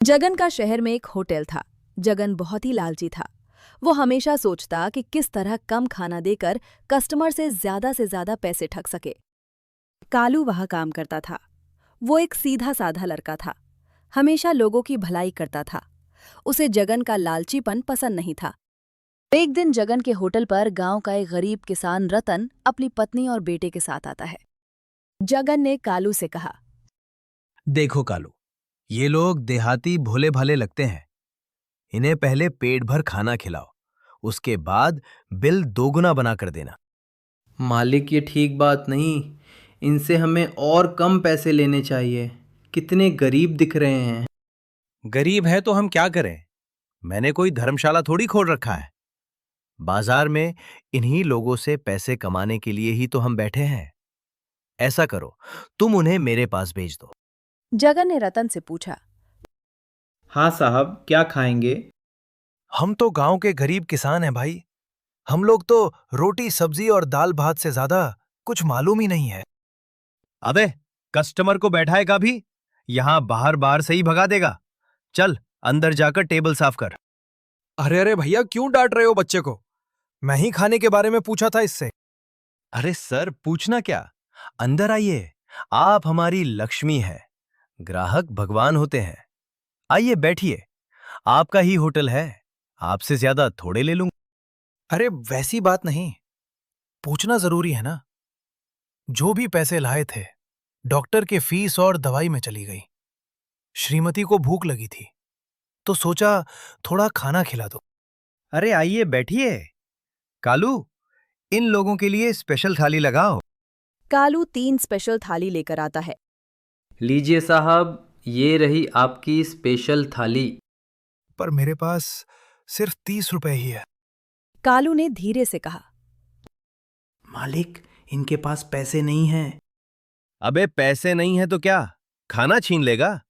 जगन का शहर में एक होटल था। जगन बहुत ही लालची था। वो हमेशा सोचता कि किस तरह कम खाना देकर कस्टमर से ज्यादा पैसे ठग सके। कालू वहाँ काम करता था। वो एक सीधा साधा लड़का था, हमेशा लोगों की भलाई करता था। उसे जगन का लालचीपन पसंद नहीं था। एक दिन जगन के होटल पर गांव का एक गरीब किसान रतन अपनी पत्नी और बेटे के साथ आता है। जगन ने कालू से कहा, देखो कालू, ये लोग देहाती भोले भाले लगते हैं। इन्हें पहले पेट भर खाना खिलाओ, उसके बाद बिल दोगुना बना कर देना। मालिक, ये ठीक बात नहीं। इनसे हमें और कम पैसे लेने चाहिए। कितने गरीब दिख रहे हैं। गरीब है तो हम क्या करें? मैंने कोई धर्मशाला थोड़ी खोल रखा है। बाजार में इन्हीं लोगों से पैसे कमाने के लिए ही तो हम बैठे हैं। ऐसा करो, तुम उन्हें मेरे पास भेज दो। जगन ने रतन से पूछा, हाँ साहब, क्या खाएंगे? हम तो गांव के गरीब किसान हैं भाई। हम लोग तो रोटी सब्जी और दाल भात से ज्यादा कुछ मालूम ही नहीं है। अबे, कस्टमर को बैठाएगा भी यहां बाहर बाहर से ही भगा देगा। चल अंदर जाकर टेबल साफ कर। अरे अरे भैया, क्यों डांट रहे हो बच्चे को? मैं ही खाने के बारे में पूछा था इससे। अरे सर, पूछना क्या, अंदर आइए। आप हमारी लक्ष्मी है। ग्राहक भगवान होते हैं। आइए बैठिए, आपका ही होटल है, आपसे ज्यादा थोड़े ले लूंगा। अरे वैसी बात नहीं, पूछना जरूरी है ना। जो भी पैसे लाए थे डॉक्टर के फीस और दवाई में चली गई। श्रीमती को भूख लगी थी तो सोचा थोड़ा खाना खिला दो। अरे आइए बैठिए। कालू, इन लोगों के लिए स्पेशल थाली लगाओ। कालू 3 स्पेशल थाली लेकर आता है। लीजिए साहब, ये रही आपकी स्पेशल थाली। पर मेरे पास सिर्फ 30 रुपए ही है। कालू ने धीरे से कहा, मालिक, इनके पास पैसे नहीं हैं। अबे पैसे नहीं है तो क्या, खाना छीन लेगा?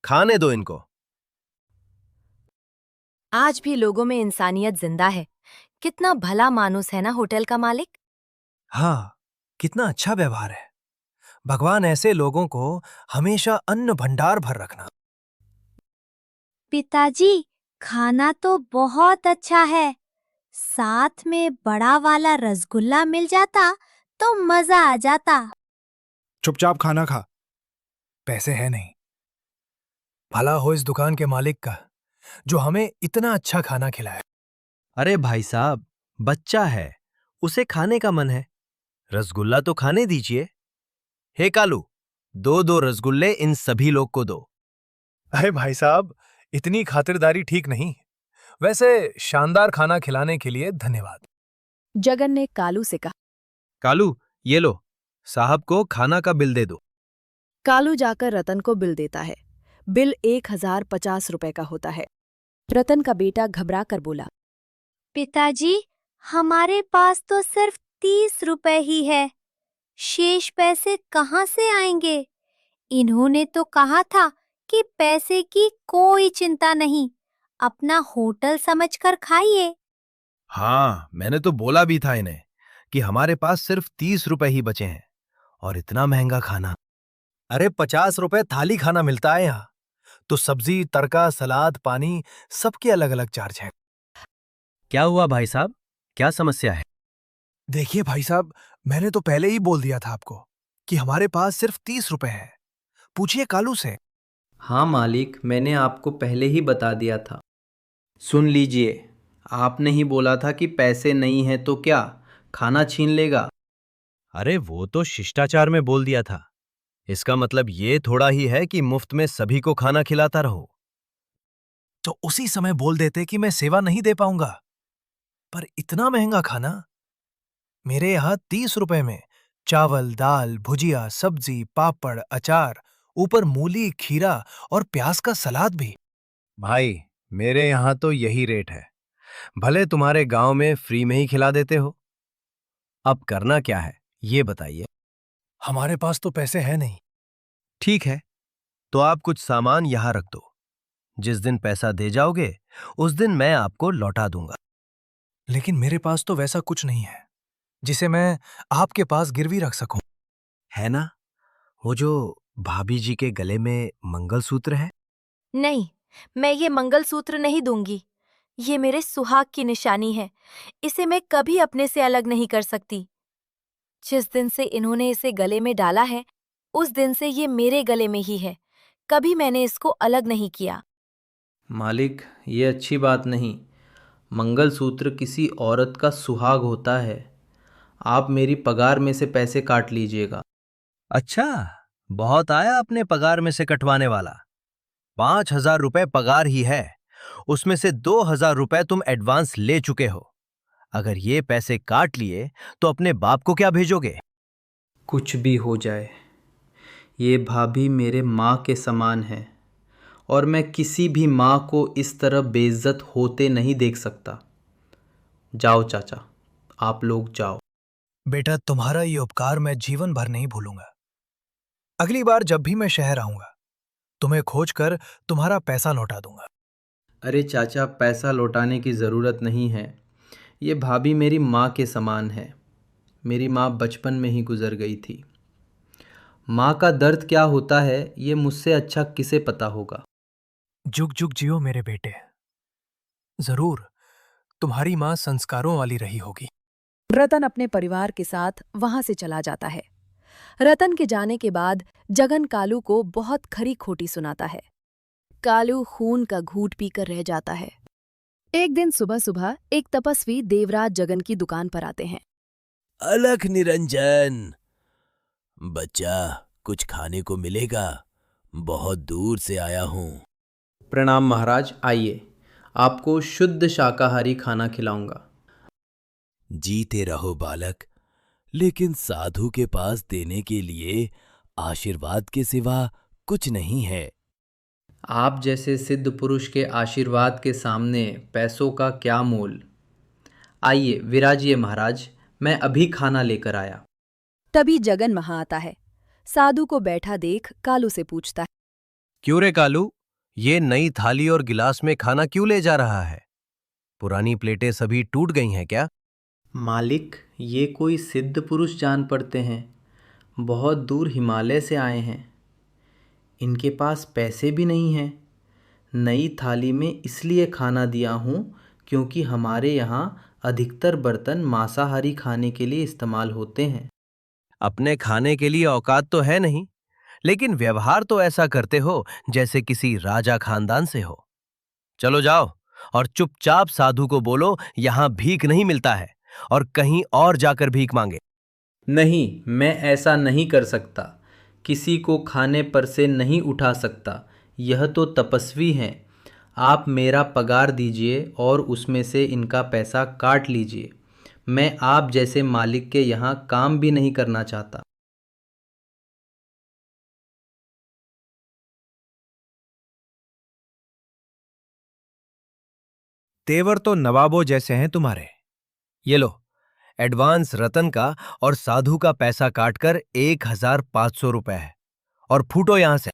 खाने दो इनको। आज भी लोगों में इंसानियत जिंदा है। कितना भला मानुस है ना होटल का मालिक। हाँ, कितना अच्छा व्यवहार है। भगवान ऐसे लोगों को हमेशा अन्न भंडार भर रखना। पिताजी, खाना तो बहुत अच्छा है। साथ में बड़ा वाला रसगुल्ला मिल जाता तो मजा आ जाता। चुपचाप खाना खा, पैसे है नहीं। भला हो इस दुकान के मालिक का जो हमें इतना अच्छा खाना खिलाए। अरे भाई साहब, बच्चा है, उसे खाने का मन है, रसगुल्ला तो खाने दीजिए। हे कालू, 2-2 रसगुल्ले इन सभी लोग को दो। अरे भाई साहब, इतनी खातिरदारी ठीक नहीं। वैसे शानदार खाना खिलाने के लिए धन्यवाद। जगन ने कालू से कहा। कालू, ये लो, साहब को खाना का बिल दे दो। कालू जाकर रतन को बिल देता है। बिल 1050 रुपए का होता है। रतन का बेटा घबरा कर बोला, पिताजी, हमारे पास तो सिर्फ 30 रुपए ही है। शेष पैसे कहाँ से आएंगे? इन्होंने तो कहा था कि पैसे की कोई चिंता नहीं, अपना होटल समझकर खाइए। हाँ, मैंने तो बोला भी था इन्हें कि हमारे पास सिर्फ 30 रुपए ही बचे हैं और इतना महंगा खाना। अरे 50 रुपए थाली खाना मिलता है यहाँ, तो सब्जी, तड़का, सलाद, पानी सबके अलग अलग चार्ज हैं। क्या हुआ भाई साहब, क्या समस्या है? देखिए भाई साहब, मैंने तो पहले ही बोल दिया था आपको कि हमारे पास सिर्फ 30 रुपए हैं। पूछिए कालू से। हाँ मालिक, मैंने आपको पहले ही बता दिया था। सुन लीजिए, आपने ही बोला था कि पैसे नहीं हैं तो क्या, खाना छीन लेगा। अरे वो तो शिष्टाचार में बोल दिया था। इसका मतलब ये थोड़ा ही है कि मुफ्त में सभी को खाना खिलाता रहो। तो उसी समय बोल देते कि मैं सेवा नहीं दे पाऊंगा। पर इतना महंगा खाना? मेरे यहाँ 30 रुपए में चावल, दाल, भुजिया, सब्जी, पापड़, अचार, ऊपर मूली, खीरा और प्याज का सलाद भी। भाई, मेरे यहाँ तो यही रेट है। भले तुम्हारे गांव में फ्री में ही खिला देते हो। अब करना क्या है, ये बताइए। हमारे पास तो पैसे हैं नहीं। ठीक है, तो आप कुछ सामान यहां रख दो। जिस दिन पैसा दे जाओगे उस दिन मैं आपको लौटा दूंगा। लेकिन मेरे पास तो वैसा कुछ नहीं है जिसे मैं आपके पास गिरवी रख सकूं। है ना, वो जो भाभी जी के गले में मंगलसूत्र है? नहीं, मैं ये मंगलसूत्र नहीं दूंगी। ये मेरे सुहाग की निशानी है। इसे मैं कभी अपने से अलग नहीं कर सकती। जिस दिन से इन्होंने इसे गले में डाला है, उस दिन से ये मेरे गले में ही है। कभी मैंने इसको अलग नहीं किया। मालिक, ये अच्छी बात नहीं। मंगलसूत्र किसी औरत का सुहाग होता है। आप मेरी पगार में से पैसे काट लीजिएगा। अच्छा, बहुत आया अपने पगार में से कटवाने वाला। 5,000 रुपए पगार ही है, उसमें से 2,000 रुपए तुम एडवांस ले चुके हो। अगर ये पैसे काट लिए तो अपने बाप को क्या भेजोगे? कुछ भी हो जाए, ये भाभी मेरे माँ के समान है और मैं किसी भी माँ को इस तरह बेइज्जत होते नहीं देख सकता। जाओ चाचा, आप लोग जाओ। बेटा, तुम्हारा ये उपकार मैं जीवन भर नहीं भूलूंगा। अगली बार जब भी मैं शहर आऊंगा, तुम्हें खोजकर तुम्हारा पैसा लौटा दूंगा। अरे चाचा, पैसा लौटाने की ज़रूरत नहीं है। ये भाभी मेरी माँ के समान है। मेरी माँ बचपन में ही गुजर गई थी। माँ का दर्द क्या होता है ये मुझसे अच्छा किसे पता होगा। जुग जुग जियो मेरे बेटे। जरूर तुम्हारी मां संस्कारों वाली रही होगी। रतन अपने परिवार के साथ वहां से चला जाता है। रतन के जाने के बाद जगन कालू को बहुत खरी खोटी सुनाता है। कालू खून का घूंट पीकर रह जाता है। एक दिन सुबह सुबह एक तपस्वी देवराज जगन की दुकान पर आते हैं। अलख निरंजन, बच्चा कुछ खाने को मिलेगा? बहुत दूर से आया हूँ। प्रणाम महाराज, आइए, आपको शुद्ध शाकाहारी खाना खिलाऊंगा। जीते रहो बालक, लेकिन साधु के पास देने के लिए आशीर्वाद के सिवा कुछ नहीं है। आप जैसे सिद्ध पुरुष के आशीर्वाद के सामने पैसों का क्या मोल। आइए विराजिए महाराज, मैं अभी खाना लेकर आया। तभी जगन वहां आता है। साधु को बैठा देख कालू से पूछता है, क्यों रे कालू, ये नई थाली और गिलास में खाना क्यों ले जा रहा है? पुरानी प्लेटें सभी टूट गई हैं क्या? मालिक, ये कोई सिद्ध पुरुष जान पड़ते हैं। बहुत दूर हिमालय से आए हैं। इनके पास पैसे भी नहीं हैं। नई थाली में इसलिए खाना दिया हूँ क्योंकि हमारे यहाँ अधिकतर बर्तन मांसाहारी खाने के लिए इस्तेमाल होते हैं। अपने खाने के लिए औकात तो है नहीं, लेकिन व्यवहार तो ऐसा करते हो जैसे किसी राजा खानदान से हो। चलो जाओ और चुपचाप साधु को बोलो यहां भीख नहीं मिलता है और कहीं और जाकर भीख मांगे। नहीं, मैं ऐसा नहीं कर सकता। किसी को खाने पर से नहीं उठा सकता। यह तो तपस्वी हैं। आप मेरा पगार दीजिए और उसमें से इनका पैसा काट लीजिए। मैं आप जैसे मालिक के यहाँ काम भी नहीं करना चाहता। तेवर तो नवाबों जैसे हैं तुम्हारे। ये लो, एडवांस रतन का और साधु का पैसा काटकर 1,500 रुपए है, और फूटो यहां से।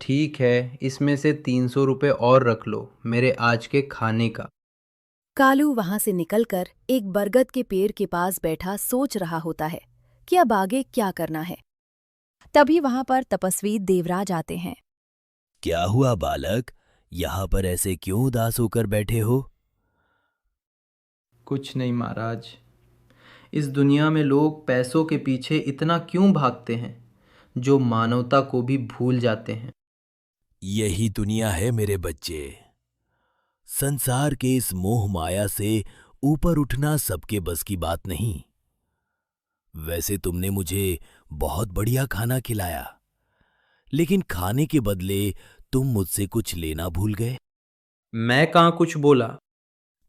ठीक है, इसमें से 300 रुपये और रख लो मेरे आज के खाने का। कालू वहां से निकलकर एक बरगद के पेड़ के पास बैठा सोच रहा होता है कि अब आगे क्या करना है। तभी वहां पर तपस्वी देवराज आते हैं। क्या हुआ बालक, यहाँ पर ऐसे क्यों उदास होकर बैठे हो? कुछ नहीं महाराज। इस दुनिया में लोग पैसों के पीछे इतना क्यों भागते हैं जो मानवता को भी भूल जाते हैं। यही दुनिया है मेरे बच्चे। संसार के इस मोह माया से ऊपर उठना सबके बस की बात नहीं। वैसे तुमने मुझे बहुत बढ़िया खाना खिलाया, लेकिन खाने के बदले तुम मुझसे कुछ लेना भूल गए। मैं कहाँ कुछ बोला।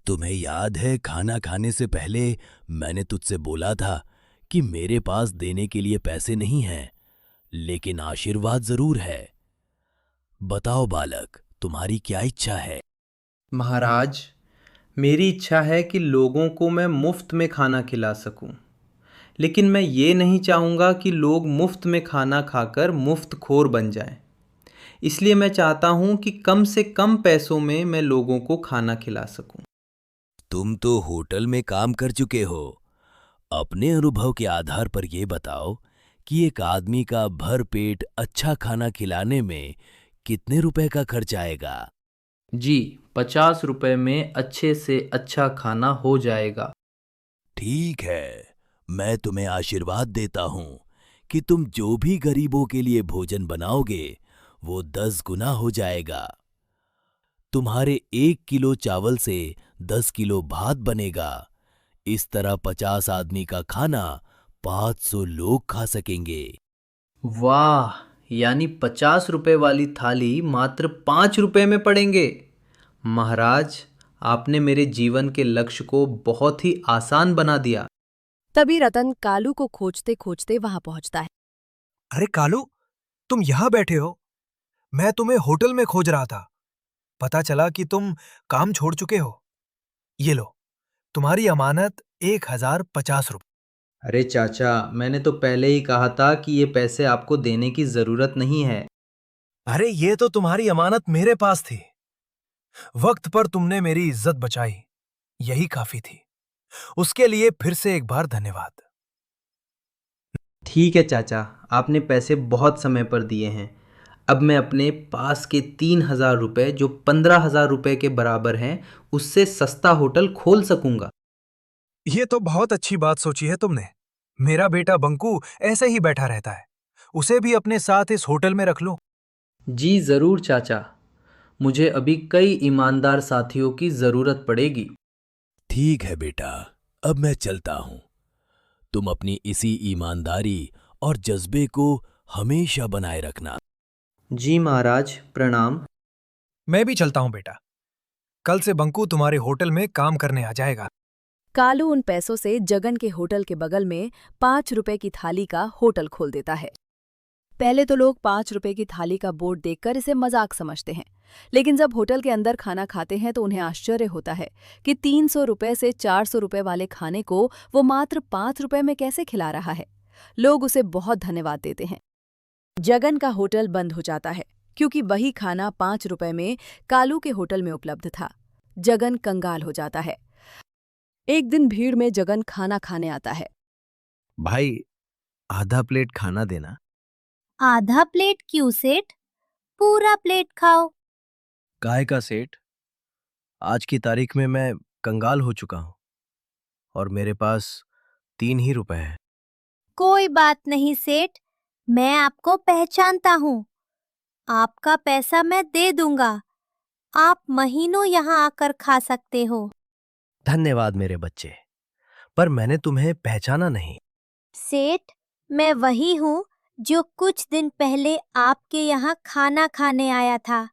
तुम्हें याद है खाना खाने से पहले मैंने तुझसे बोला था कि मेरे पास देने के लिए पैसे नहीं हैं, लेकिन आशीर्वाद जरूर है। बताओ बालक, तुम्हारी क्या इच्छा है? महाराज, मेरी इच्छा है कि लोगों को मैं मुफ्त में खाना खिला सकूं, लेकिन मैं ये नहीं चाहूँगा कि लोग मुफ्त में खाना खाकर मुफ्तखोर बन जाएं। इसलिए मैं चाहता हूँ कि कम से कम पैसों में मैं लोगों को खाना खिला सकूं। तुम तो होटल में काम कर चुके हो। अपने अनुभव के आधार पर यह बताओ कि एक आदमी का भर पेट अच्छा खाना खिलाने में कितने रुपए का खर्च आएगा? जी, 50 रुपए में अच्छे से अच्छा खाना हो जाएगा। ठीक है, मैं तुम्हें आशीर्वाद देता हूं कि तुम जो भी गरीबों के लिए भोजन बनाओगे वो 10 गुना हो जाएगा। तुम्हारे 1 किलो चावल से 10 किलो भात बनेगा। इस तरह 50 आदमी का खाना 500 लोग खा सकेंगे। वाह, यानी 50 रुपए वाली थाली मात्र 5 रुपए में पड़ेंगे। महाराज, आपने मेरे जीवन के लक्ष्य को बहुत ही आसान बना दिया। तभी रतन कालू को खोजते खोजते वहां पहुंचता है। अरे कालू, तुम यहां बैठे हो? मैं तुम्हें होटल में खोज रहा था। पता चला कि तुम काम छोड़ चुके हो। ये लो, तुम्हारी अमानत 1050 रुपये। अरे चाचा, मैंने तो पहले ही कहा था कि ये पैसे आपको देने की जरूरत नहीं है। अरे ये तो तुम्हारी अमानत मेरे पास थी। वक्त पर तुमने मेरी इज्जत बचाई, यही काफी थी। उसके लिए फिर से एक बार धन्यवाद। ठीक है चाचा, आपने पैसे बहुत समय पर दिए हैं। अब मैं अपने पास के 3,000 रुपये, जो 15,000 रुपये के बराबर हैं, उससे सस्ता होटल खोल सकूंगा। ये तो बहुत अच्छी बात सोची है तुमने। मेरा बेटा बंकू ऐसे ही बैठा रहता है, उसे भी अपने साथ इस होटल में रख लो। जी ज़रूर चाचा, मुझे अभी कई ईमानदार साथियों की ज़रूरत पड़ेगी। ठीक है बेटा, अब मैं चलता हूं। तुम अपनी इसी ईमानदारी और जज्बे को हमेशा बनाए रखना। जी महाराज, प्रणाम। मैं भी चलता हूं बेटा। कल से बंकू तुम्हारे होटल में काम करने आ जाएगा। कालू उन पैसों से जगन के होटल के बगल में 5 रुपए की थाली का होटल खोल देता है। पहले तो लोग 5 रुपए की थाली का बोर्ड देखकर इसे मजाक समझते हैं, लेकिन जब होटल के अंदर खाना खाते हैं तो उन्हें आश्चर्य होता है कि 300 रुपए से 400 रुपए वाले खाने को वो मात्र 5 रुपए में कैसे खिला रहा है। लोग उसे बहुत धन्यवाद देते हैं। जगन का होटल बंद हो जाता है क्योंकि वही खाना 5 रुपए में कालू के होटल में उपलब्ध था। जगन कंगाल हो जाता है। एक दिन भीड़ में जगन खाना खाने आता है। भाई, आधा प्लेट खाना देना। आधा प्लेट क्यों सेठ? पूरा प्लेट खाओ। काहे का सेठ? आज की तारीख में मैं कंगाल हो चुका हूं और मेरे पास 3 ही रुपए हैं। कोई बात नहीं सेठ, मैं आपको पहचानता हूँ। आपका पैसा मैं दे दूंगा। आप महीनों यहाँ आकर खा सकते हो। धन्यवाद मेरे बच्चे, पर मैंने तुम्हें पहचाना नहीं। सेठ, मैं वही हूँ जो कुछ दिन पहले आपके यहाँ खाना खाने आया था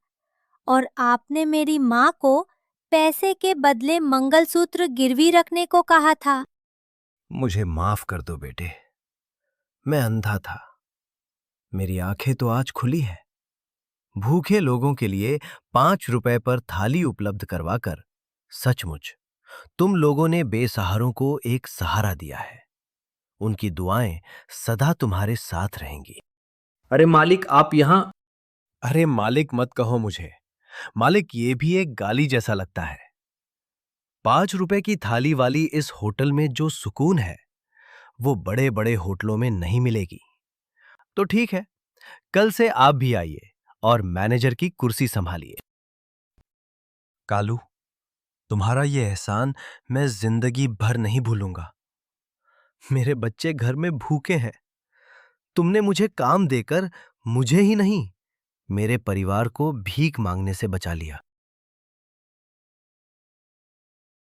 और आपने मेरी माँ को पैसे के बदले मंगलसूत्र गिरवी रखने को कहा था। मुझे माफ कर दो बेटे, मैं अंधा था। मेरी आंखें तो आज खुली है। भूखे लोगों के लिए 5 रुपए पर थाली उपलब्ध करवाकर सचमुच तुम लोगों ने बेसहारों को एक सहारा दिया है। उनकी दुआएं सदा तुम्हारे साथ रहेंगी। अरे मालिक, आप यहाँ। अरे मालिक मत कहो मुझे। मालिक ये भी एक गाली जैसा लगता है। 5 रुपए की थाली वाली इस होटल में जो सुकून है वो बड़े बड़े होटलों में नहीं मिलेगी। तो ठीक है, कल से आप भी आइए और मैनेजर की कुर्सी संभालिए। कालू, तुम्हारा ये एहसान मैं जिंदगी भर नहीं भूलूंगा। मेरे बच्चे घर में भूखे हैं। तुमने मुझे काम देकर मुझे ही नहीं, मेरे परिवार को भीख मांगने से बचा लिया।